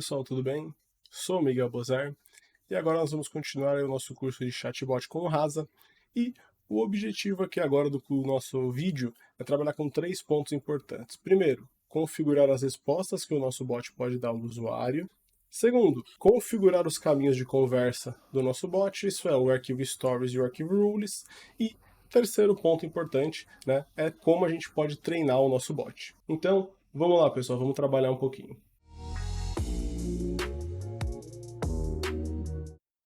pessoal, tudo bem? Sou o Miguel Bozar e agora nós vamos continuar o nosso curso de chatbot com o Rasa e o objetivo aqui agora do nosso vídeo é trabalhar com 3 pontos importantes. Primeiro, configurar as respostas que o nosso bot pode dar ao usuário. Segundo, configurar os caminhos de conversa do nosso bot, isso é, o arquivo Stories e o arquivo Rules. E terceiro ponto importante, né, é como a gente pode treinar o nosso bot. Então, vamos lá, pessoal, vamos trabalhar um pouquinho.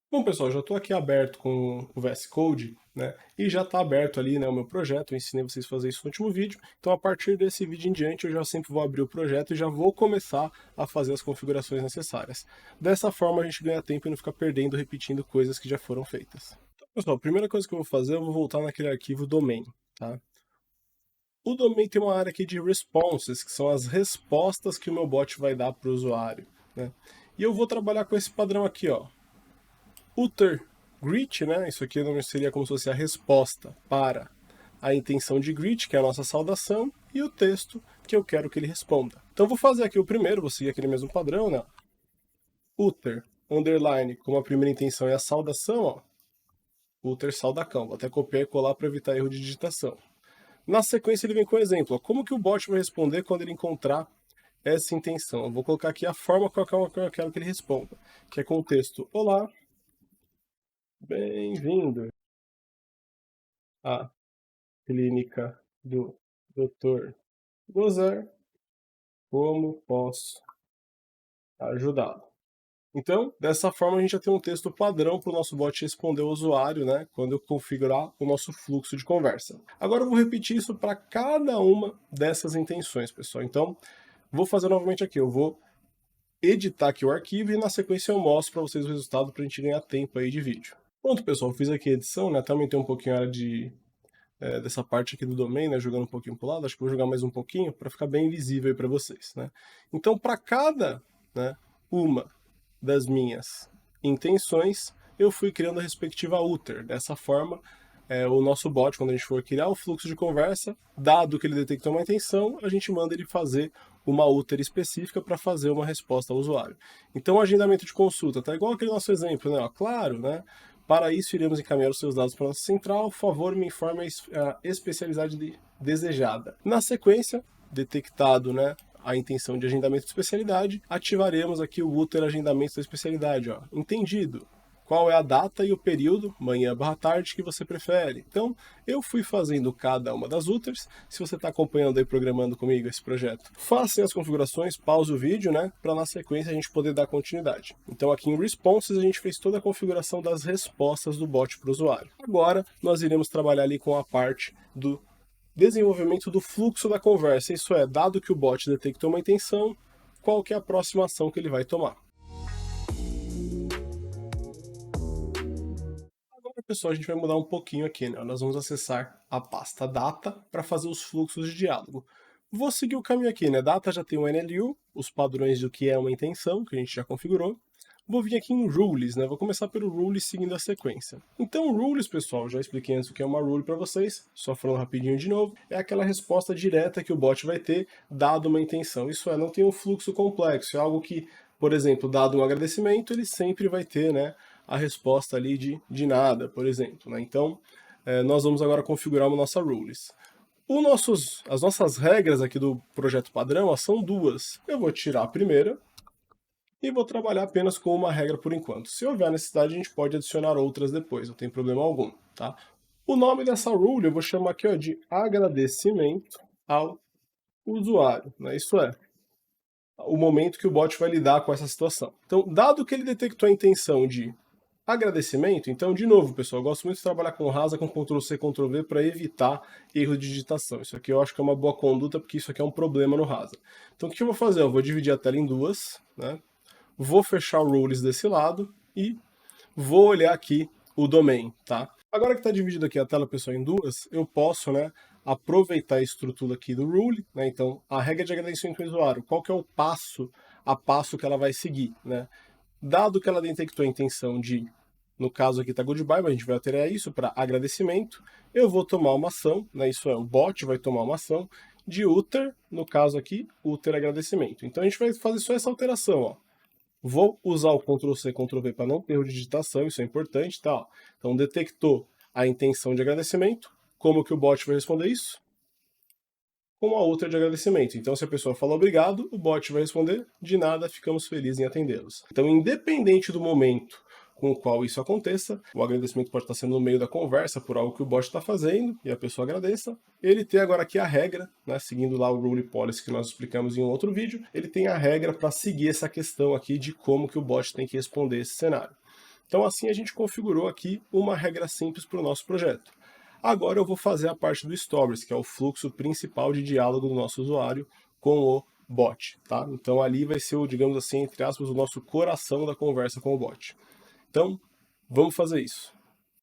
Bom, pessoal, já estou aqui aberto com o VS Code, né? E já está aberto ali, né, o meu projeto. Eu ensinei vocês a fazer isso no último vídeo. Então, a partir desse vídeo em diante, eu já sempre vou abrir o projeto e já vou começar a fazer as configurações necessárias. Dessa forma, a gente ganha tempo e não fica perdendo, repetindo coisas que já foram feitas. Então, pessoal, a primeira coisa que eu vou fazer, eu vou voltar naquele arquivo domain, tá? O domain tem uma área aqui de responses, que são as respostas que o meu bot vai dar para o usuário, né? E eu vou trabalhar com esse padrão aqui, ó. Utter greet, né? Isso aqui seria como se fosse a resposta para a intenção de greet, que é a nossa saudação, e o texto que eu quero que ele responda. Então vou fazer aqui o primeiro, vou seguir aquele mesmo padrão, né? Utter, underline, como a primeira intenção é a saudação, ó. Utter saudacão. Vou até copiar e colar para evitar erro de digitação. Na sequência ele vem com um exemplo. Ó. Como que o bot vai responder quando ele encontrar essa intenção? Eu vou colocar aqui a forma que eu quero que ele responda, que é com o texto: olá, bem-vindo à clínica do Dr. Bozar. Como posso ajudá-lo? Então, dessa forma, a gente já tem um texto padrão para o nosso bot responder ao usuário, né, quando eu configurar o nosso fluxo de conversa. Agora eu vou repetir isso para cada uma dessas intenções, pessoal. Então, vou fazer novamente aqui. Eu vou editar aqui o arquivo e na sequência eu mostro para vocês o resultado para a gente ganhar tempo aí de vídeo. Pronto, pessoal, fiz aqui a edição, né? Até aumentei um pouquinho a área dessa parte aqui do domain, né? Jogando um pouquinho para o lado. Acho que vou jogar mais um pouquinho para ficar bem visível aí para vocês, né? Então, para cada, né, uma das minhas intenções, eu fui criando a respectiva utter. Dessa forma, o nosso bot, quando a gente for criar o fluxo de conversa, dado que ele detectou uma intenção, a gente manda ele fazer uma utter específica para fazer uma resposta ao usuário. Então, o agendamento de consulta, tá igual aquele nosso exemplo, né? Ó, claro, né? Para isso, iremos encaminhar os seus dados para a nossa central. Por favor, me informe a especialidade desejada. Na sequência, detectado, né, a intenção de agendamento de especialidade, ativaremos aqui o utter agendamento da especialidade. Ó. Entendido. Qual é a data e o período, manhã/tarde, que você prefere. Então, eu fui fazendo cada uma das utters. Se você está acompanhando aí, programando comigo esse projeto, faça as configurações, pause o vídeo, né, para na sequência a gente poder dar continuidade. Então, aqui em Responses, a gente fez toda a configuração das respostas do bot para o usuário. Agora, nós iremos trabalhar ali com a parte do desenvolvimento do fluxo da conversa. Isso é, dado que o bot detectou uma intenção, qual que é a próxima ação que ele vai tomar. Pessoal, a gente vai mudar um pouquinho aqui, né? Nós vamos acessar a pasta data para fazer os fluxos de diálogo. Vou seguir o caminho aqui, né? Data já tem um NLU, os padrões do que é uma intenção, que a gente já configurou. Vou vir aqui em Rules, né? Vou começar pelo Rules seguindo a sequência. Então, Rules, pessoal, já expliquei antes o que é uma Rule para vocês, só falando rapidinho de novo, é aquela resposta direta que o bot vai ter, dado uma intenção. Isso é, não tem um fluxo complexo, é algo que, por exemplo, dado um agradecimento, ele sempre vai ter, né, a resposta ali de nada, por exemplo. Né? Então, nós vamos agora configurar uma nossa Rules. As nossas regras aqui do projeto padrão são duas. Eu vou tirar a primeira e vou trabalhar apenas com uma regra por enquanto. Se houver necessidade, a gente pode adicionar outras depois, não tem problema algum. Tá? O nome dessa rule eu vou chamar aqui, ó, de agradecimento ao usuário. Né? Isso é, o momento que o bot vai lidar com essa situação. Então, dado que ele detectou a intenção de agradecimento, então, de novo, pessoal, eu gosto muito de trabalhar com Rasa, com Ctrl+C, Ctrl+V para evitar erro de digitação. Isso aqui eu acho que é uma boa conduta, porque isso aqui é um problema no Rasa. Então, o que eu vou fazer? Eu vou dividir a tela em duas, né? Vou fechar o Rules desse lado e vou olhar aqui o domain, tá? Agora que está dividido aqui a tela, pessoal, em duas, eu posso, né, aproveitar a estrutura aqui do Rule, né? Então, a regra de agradecimento ao usuário, qual que é o passo a passo que ela vai seguir, né? Dado que ela detectou a intenção de, no caso aqui está goodbye, mas a gente vai alterar isso para agradecimento, eu vou tomar uma ação, né, isso é, o bot vai tomar uma ação de utter, no caso aqui, utter agradecimento. Então a gente vai fazer só essa alteração, ó. Vou usar o Ctrl+C, Ctrl+V para não ter erro de digitação, isso é importante, tá? Então, detectou a intenção de agradecimento. Como que o bot vai responder isso? Com a outra de agradecimento. Então, se a pessoa fala obrigado, o bot vai responder de nada, ficamos felizes em atendê-los. Então, independente do momento com o qual isso aconteça, o agradecimento pode estar sendo no meio da conversa por algo que o bot está fazendo e a pessoa agradeça. Ele tem agora aqui a regra, né, seguindo lá o Rule Policy que nós explicamos em um outro vídeo, ele tem a regra para seguir essa questão aqui de como que o bot tem que responder esse cenário. Então assim a gente configurou aqui uma regra simples para o nosso projeto. Agora eu vou fazer a parte do Stories, que é o fluxo principal de diálogo do nosso usuário com o bot, tá? Então ali vai ser, digamos assim, entre aspas, o nosso coração da conversa com o bot. Então, vamos fazer isso.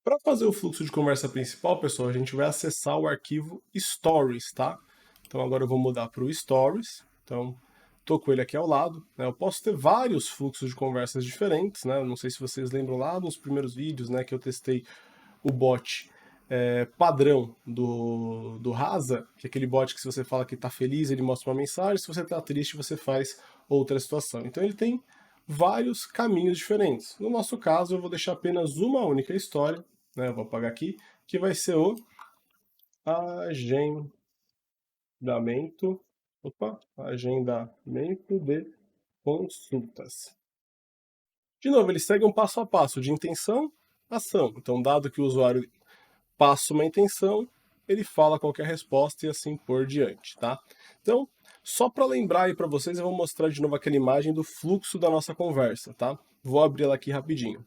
Para fazer o fluxo de conversa principal, pessoal, a gente vai acessar o arquivo Stories, tá? Então agora eu vou mudar para o Stories. Então, estou com ele aqui ao lado, né? Eu posso ter vários fluxos de conversas diferentes, né? Não sei se vocês lembram lá nos primeiros vídeos, né, que eu testei o bot padrão do Rasa, que é aquele bot que se você fala que está feliz, ele mostra uma mensagem, se você está triste, você faz outra situação. Então ele tem vários caminhos diferentes. No nosso caso, eu vou deixar apenas uma única história, né? Eu vou apagar aqui, que vai ser o agendamento, agendamento de consultas. De novo, ele segue um passo a passo de intenção, ação. Então, dado que o usuário passa uma intenção, ele fala qualquer resposta e assim por diante, tá? Então, só para lembrar aí para vocês, eu vou mostrar de novo aquela imagem do fluxo da nossa conversa, tá? Vou abrir ela aqui rapidinho.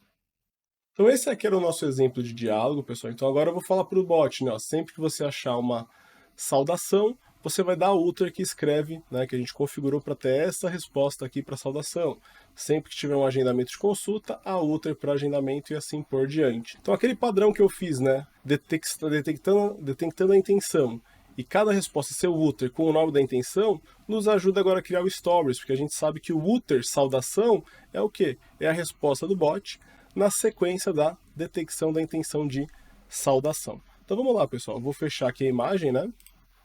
Então esse aqui era o nosso exemplo de diálogo, pessoal. Então agora eu vou falar para o bot, né? Ó, sempre que você achar uma saudação, você vai dar a outra que escreve, né? Que a gente configurou para ter essa resposta aqui para saudação. Sempre que tiver um agendamento de consulta, a outra para agendamento e assim por diante. Então aquele padrão que eu fiz, né? Detectando a intenção e cada resposta ser o Uter com o nome da intenção, nos ajuda agora a criar o Stories, porque a gente sabe que o Uter, saudação, é o quê? É a resposta do bot na sequência da detecção da intenção de saudação. Então vamos lá, pessoal. Vou fechar aqui a imagem, né?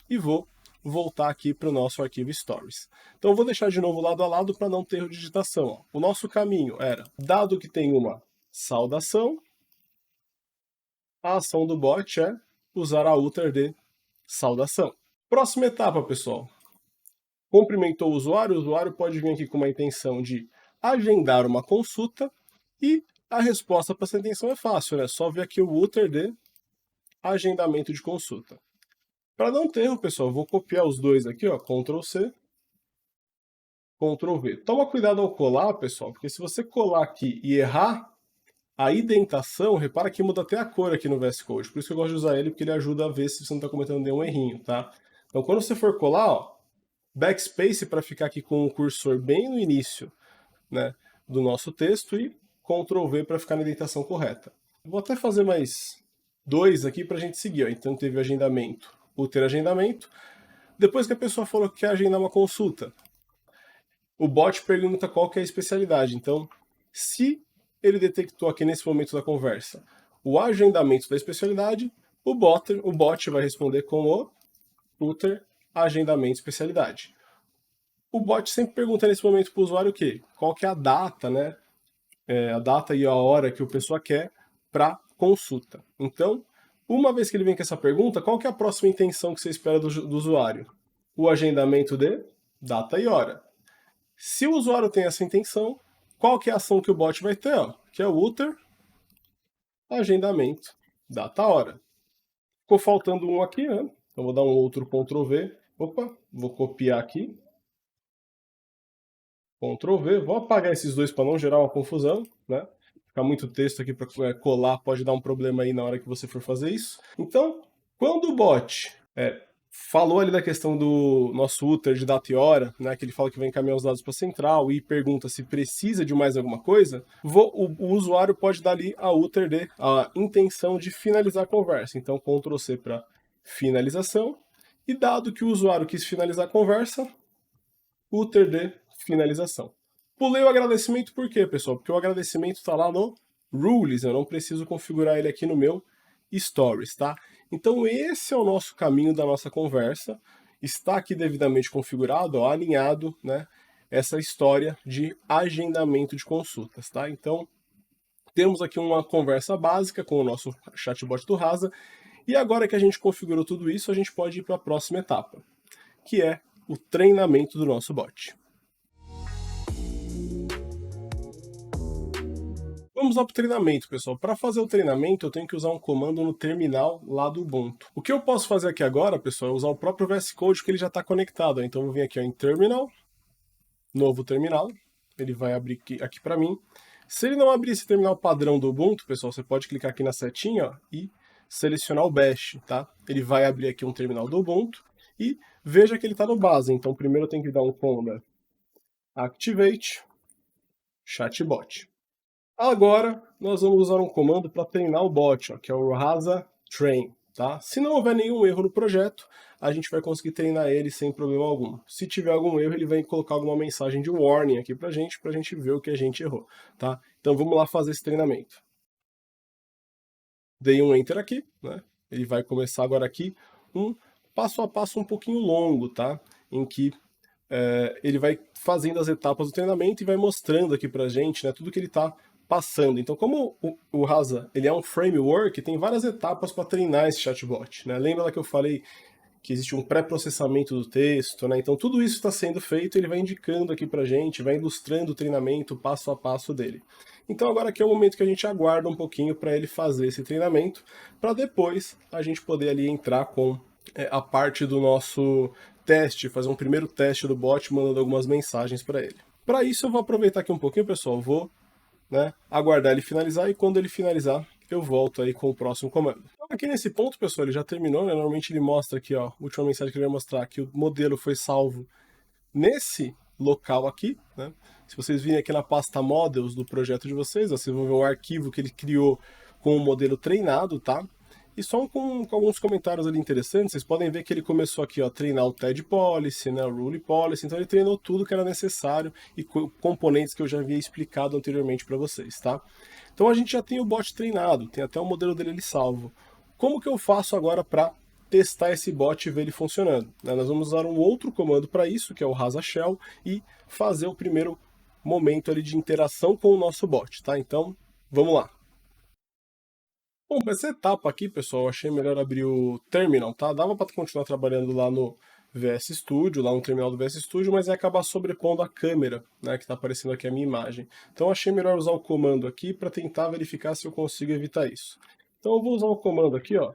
E vou voltar aqui para o nosso arquivo Stories. Então eu vou deixar de novo lado a lado para não ter erro de digitação. Ó. O nosso caminho era, dado que tem uma saudação, a ação do bot é usar a uter de saudação. Próxima etapa, pessoal. Cumprimentou o usuário pode vir aqui com uma intenção de agendar uma consulta e a resposta para essa intenção é fácil, né? Só ver aqui o uter de agendamento de consulta. Para não ter erro, pessoal, eu vou copiar os dois aqui, ó, Ctrl+C, Ctrl+V. Toma cuidado ao colar, pessoal, porque se você colar aqui e errar a indentação, repara que muda até a cor aqui no VS Code. Por isso que eu gosto de usar ele, porque ele ajuda a ver se você não está cometendo nenhum errinho, tá? Então, quando você for colar, ó, backspace para ficar aqui com o cursor bem no início, né, do nosso texto e Ctrl+V para ficar na indentação correta. Vou até fazer mais dois aqui para a gente seguir. Ó. Então teve o agendamento, o ter agendamento. Depois que a pessoa falou que quer agendar uma consulta, o bot pergunta qual que é a especialidade. Então, se ele detectou aqui nesse momento da conversa o agendamento da especialidade, o bot vai responder com o uter agendamento especialidade. O bot sempre pergunta nesse momento para o usuário o quê? Qual que é a data, né? A data e a hora que a pessoa quer para consulta. Então, uma vez que ele vem com essa pergunta, qual que é a próxima intenção que você espera do usuário? O agendamento de data e hora. Se o usuário tem essa intenção, qual que é a ação que o bot vai ter? Ó? Que é o uter agendamento data hora. Ficou faltando um aqui, né? Então vou dar um outro Ctrl+V. Opa, vou copiar aqui. Ctrl+V, vou apagar esses dois para não gerar uma confusão, né? Ficar muito texto aqui para colar pode dar um problema aí na hora que você for fazer isso. Então, quando o bot falou ali da questão do nosso uter de data e hora, né, que ele fala que vai encaminhar os dados para a central e pergunta se precisa de mais alguma coisa, o usuário pode dar ali a uter de a intenção de finalizar a conversa. Então, Ctrl+C para finalização. E dado que o usuário quis finalizar a conversa, uter de finalização. Pulei o agradecimento por quê, pessoal? Porque o agradecimento está lá no Rules, eu não preciso configurar ele aqui no meu Stories, tá? Então esse é o nosso caminho da nossa conversa, está aqui devidamente configurado, ó, alinhado, né? essa história de agendamento de consultas, tá? Então, temos aqui uma conversa básica com o nosso chatbot do Rasa, e agora que a gente configurou tudo isso, a gente pode ir para a próxima etapa, que é o treinamento do nosso bot. Vamos lá para o treinamento, pessoal. Para fazer o treinamento, eu tenho que usar um comando no terminal lá do Ubuntu. O que eu posso fazer aqui agora, pessoal, é usar o próprio VS Code, que ele já está conectado. Então, eu vou vir aqui ó, em Terminal, novo terminal. Ele vai abrir aqui para mim. Se ele não abrir esse terminal padrão do Ubuntu, pessoal, você pode clicar aqui na setinha ó, e selecionar o Bash, tá? Ele vai abrir aqui um terminal do Ubuntu e veja que ele está no base. Então, primeiro eu tenho que dar um comando Activate Chatbot. Agora, nós vamos usar um comando para treinar o bot, ó, que é o Rasa Train. Tá? Se não houver nenhum erro no projeto, a gente vai conseguir treinar ele sem problema algum. Se tiver algum erro, ele vai colocar alguma mensagem de warning aqui para a gente ver o que a gente errou. Tá? Então vamos lá fazer esse treinamento. Dei um Enter aqui, né? Ele vai começar agora aqui um passo a passo um pouquinho longo, tá? Em que ele vai fazendo as etapas do treinamento e vai mostrando aqui pra gente, né, tudo que ele está passando. Então, como o Rasa ele é um framework, tem várias etapas para treinar esse chatbot. Né? Lembra lá que eu falei que existe um pré-processamento do texto, né? Então tudo isso está sendo feito, ele vai indicando aqui pra gente, vai ilustrando o treinamento passo a passo dele. Então agora aqui é o momento que a gente aguarda um pouquinho para ele fazer esse treinamento, para depois a gente poder ali entrar com a parte do nosso teste, fazer um primeiro teste do bot, mandando algumas mensagens para ele. Para isso eu vou aproveitar aqui um pouquinho, pessoal, vou aguardar ele finalizar e quando ele finalizar eu volto aí com o próximo comando. Então, aqui nesse ponto, pessoal, ele já terminou, né? Normalmente ele mostra aqui, ó, a última mensagem que ele vai mostrar, que o modelo foi salvo nesse local aqui, né? Se vocês virem aqui na pasta Models do projeto de vocês, vocês vão ver o arquivo que ele criou com o modelo treinado, tá? E só com alguns comentários ali interessantes, vocês podem ver que ele começou aqui ó, a treinar o TED Policy, né, o Rule Policy, então ele treinou tudo que era necessário e componentes que eu já havia explicado anteriormente para vocês, tá? Então a gente já tem o bot treinado, tem até o modelo dele ali salvo. Como que eu faço agora para testar esse bot e ver ele funcionando? Nós vamos usar um outro comando para isso, que é o Rasa Shell, e fazer o primeiro momento ali de interação com o nosso bot, tá? Então, vamos lá. Bom, para essa etapa aqui, pessoal, eu achei melhor abrir o terminal, tá? Dava para continuar trabalhando lá no VS Studio, lá no terminal do VS Studio, mas ia acabar sobrepondo a câmera, né, que está aparecendo aqui a minha imagem. Então eu achei melhor usar o comando aqui para tentar verificar se eu consigo evitar isso. Então eu vou usar o comando aqui, ó,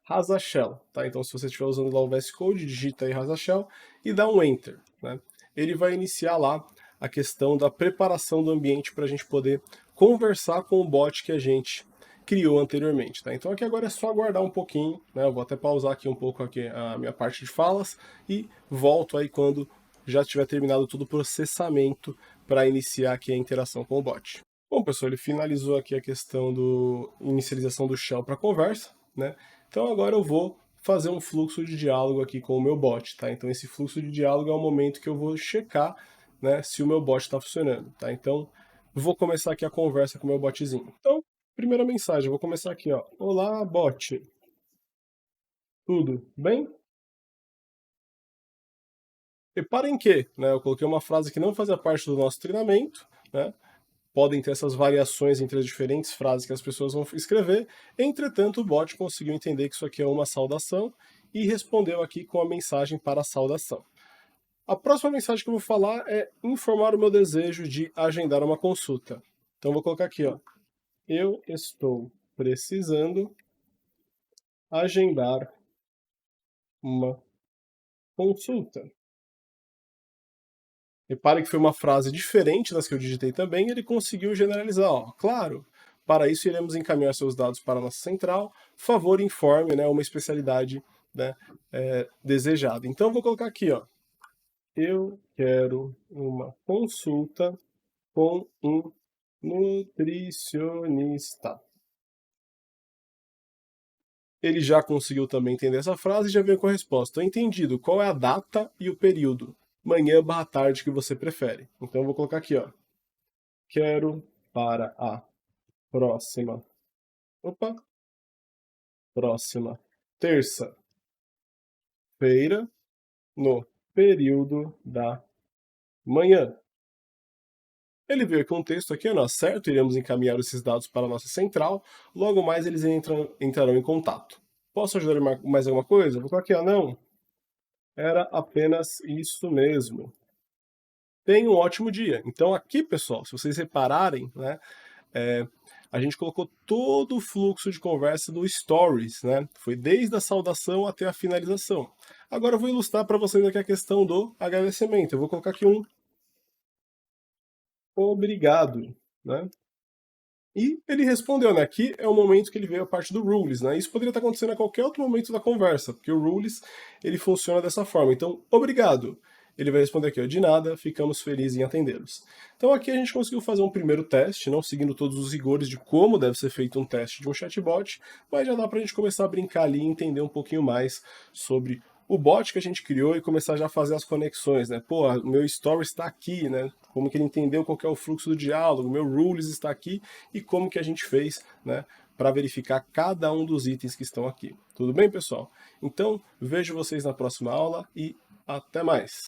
Rasa Shell, tá? Então se você estiver usando lá o VS Code, digita aí Rasa Shell e dá um Enter, né? Ele vai iniciar lá a questão da preparação do ambiente para a gente poder conversar com o bot que a gente criou anteriormente, tá? Então aqui agora é só aguardar um pouquinho, né? Eu vou até pausar aqui um pouco aqui a minha parte de falas e volto aí quando já tiver terminado todo o processamento para iniciar aqui a interação com o bot. Bom, pessoal, ele finalizou aqui a questão do inicialização do shell para conversa, né? Então agora eu vou fazer um fluxo de diálogo aqui com o meu bot, tá? Então esse fluxo de diálogo é o momento que eu vou checar, né, se o meu bot está funcionando, tá? Então vou começar aqui a conversa com o meu botzinho. Então, primeira mensagem, eu vou começar aqui, ó. Olá, bot. Tudo bem? Reparem que, né, eu coloquei uma frase que não fazia parte do nosso treinamento, né? Podem ter essas variações entre as diferentes frases que as pessoas vão escrever. Entretanto, o bot conseguiu entender que isso aqui é uma saudação e respondeu aqui com a mensagem para a saudação. A próxima mensagem que eu vou falar é informar o meu desejo de agendar uma consulta. Então, vou colocar aqui, ó. Eu estou precisando agendar uma consulta. Repare que foi uma frase diferente das que eu digitei também, e ele conseguiu generalizar. Ó, claro, para isso iremos encaminhar seus dados para a nossa central, favor informe, né, uma especialidade, né, desejada. Então, vou colocar aqui, ó, eu quero uma consulta com um nutricionista. Ele já conseguiu também entender essa frase e já veio com a resposta. Entendido, qual é a data e o período? Manhã/tarde que você prefere. Então, eu vou colocar aqui, ó. Quero para a próxima. Opa! Próxima terça-feira, no período da manhã. Ele veio com um texto aqui, ó, certo, iremos encaminhar esses dados para a nossa central, logo mais eles entrarão em contato. Posso ajudar em mais alguma coisa? Vou colocar aqui, ó, não, era apenas isso mesmo. Tenha um ótimo dia. Então aqui, pessoal, se vocês repararem, né, é, a gente colocou todo o fluxo de conversa do Stories, né? Foi desde a saudação até a finalização. Agora eu vou ilustrar para vocês aqui a questão do agradecimento. Eu vou colocar aqui um obrigado, né? E ele respondeu, né? Aqui é o momento que ele veio a parte do rules, né? Isso poderia estar acontecendo a qualquer outro momento da conversa, porque o rules ele funciona dessa forma. Então, obrigado. Ele vai responder aqui, ó, de nada, ficamos felizes em atendê-los. Então aqui a gente conseguiu fazer um primeiro teste, não seguindo todos os rigores de como deve ser feito um teste de um chatbot, mas já dá para a gente começar a brincar ali e entender um pouquinho mais sobre o bot que a gente criou e começar já a fazer as conexões, né? Pô, o meu story está aqui, né? Como que ele entendeu qual que é o fluxo do diálogo, o meu rules está aqui e como que a gente fez, né? Para verificar cada um dos itens que estão aqui. Tudo bem, pessoal? Então, vejo vocês na próxima aula e até mais!